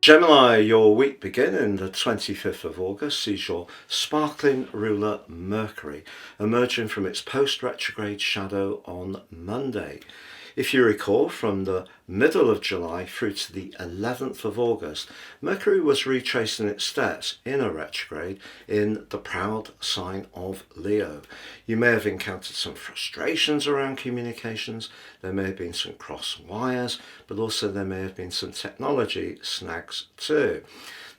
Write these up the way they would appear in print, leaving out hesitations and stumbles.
Gemini, your week beginning the 25th of August sees your sparkling ruler Mercury emerging from its post-retrograde shadow on Monday. If you recall, from the middle of July through to the 11th of August, Mercury was retracing its steps in a retrograde in the proud sign of Leo. You may have encountered some frustrations around communications, there may have been some cross wires, but also there may have been some technology snags too.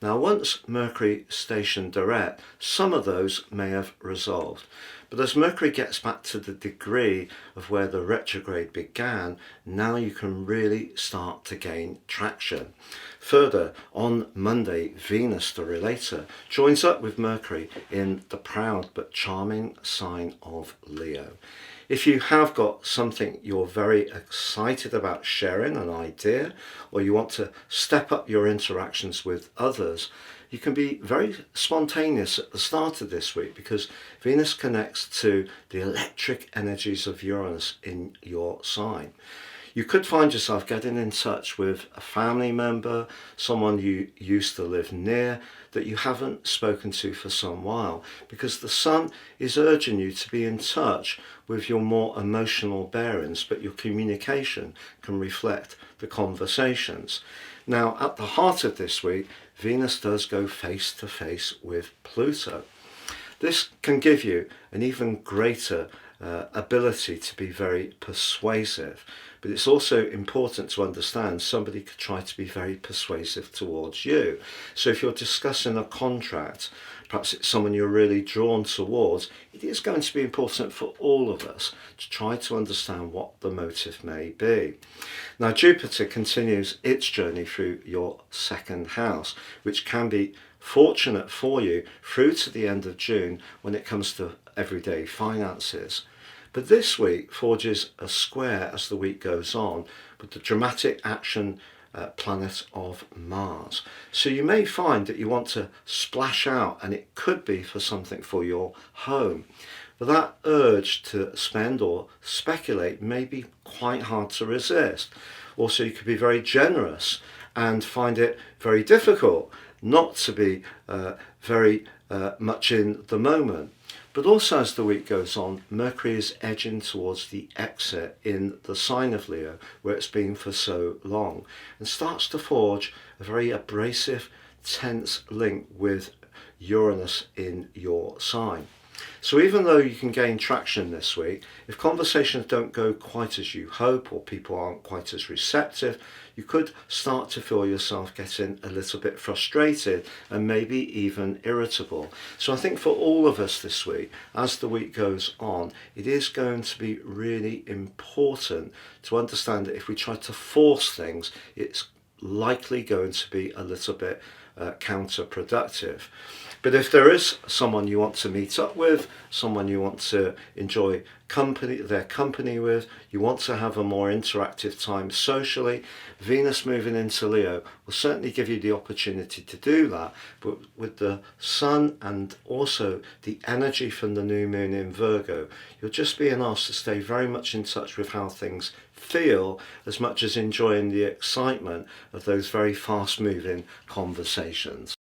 Now, once Mercury stationed direct, some of those may have resolved. But as Mercury gets back to the degree of where the retrograde began, now you can really start to gain traction. Further, on Monday, Venus, the relator, joins up with Mercury in the proud but charming sign of Leo. If you have got something you're very excited about sharing, an idea, or you want to step up your interactions with others, you can be very spontaneous at the start of this week because Venus connects to the electric energies of Uranus in your sign. You could find yourself getting in touch with a family member, someone you used to live near that you haven't spoken to for some while, because the sun is urging you to be in touch with your more emotional bearings, but your communication can reflect the conversations. Now, at the heart of this week, Venus does go face to face with Pluto. This can give you an even greater ability to be very persuasive, but it's also important to understand somebody could try to be very persuasive towards you. So if you're discussing a contract, perhaps it's someone you're really drawn towards, it is going to be important for all of us to try to understand what the motive may be. Now, Jupiter continues its journey through your second house, which can be fortunate for you through to the end of June when it comes to everyday finances. But this week forges a square as the week goes on with the dramatic action planet of Mars. So you may find that you want to splash out, and it could be for something for your home. But that urge to spend or speculate may be quite hard to resist. Also, you could be very generous and find it very difficult not to be very much in the moment. But also, as the week goes on, Mercury is edging towards the exit in the sign of Leo, where it's been for so long, and starts to forge a very abrasive, tense link with Uranus in your sign. So even though you can gain traction this week, if conversations don't go quite as you hope or people aren't quite as receptive, you could start to feel yourself getting a little bit frustrated and maybe even irritable. So I think for all of us this week, as the week goes on, it is going to be really important to understand that if we try to force things, it's likely going to be a little bit counterproductive. But if there is someone you want to meet up with, someone you want to enjoy their company with, you want to have a more interactive time socially, Venus moving into Leo will certainly give you the opportunity to do that. But with the Sun and also the energy from the new moon in Virgo, you're just being asked to stay very much in touch with how things feel, as much as enjoying the excitement of those very fast moving conversations.